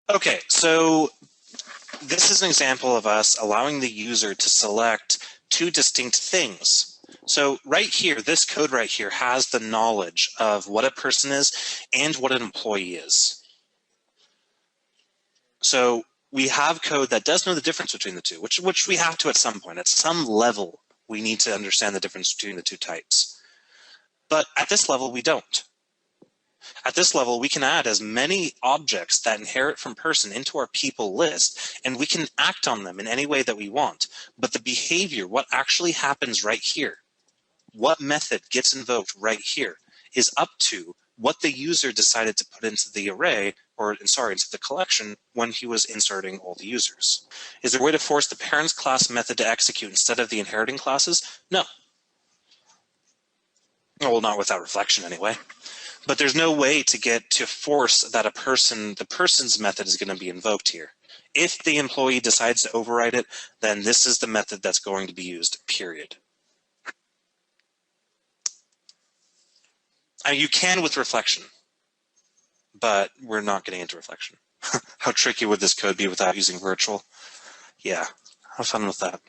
Okay, so this is an example of us allowing the user to select two distinct things. So right here, this code right here has the knowledge of what a person is and what an employee is. So we have code that does know the difference between the two, which we have to at some point. At some level, we need to understand the difference between the two types. But at this level, we don't. At this level, we can add as many objects that inherit from person into our people list, and we can act on them in any way that we want. But the behavior, what actually happens right here, what method gets invoked right here, is up to what the user decided to put into the array, or sorry, into the collection when he was inserting all the users. Is there a way to force the parents class method to execute instead of the inheriting classes? No. Well, not without reflection anyway. But there's no way to get to force that the person's method is going to be invoked here. If the employee decides to override it, then this is the method that's going to be used, period. I mean, you can with reflection, but we're not getting into reflection. How tricky would this code be without using virtual? Yeah, have fun with that.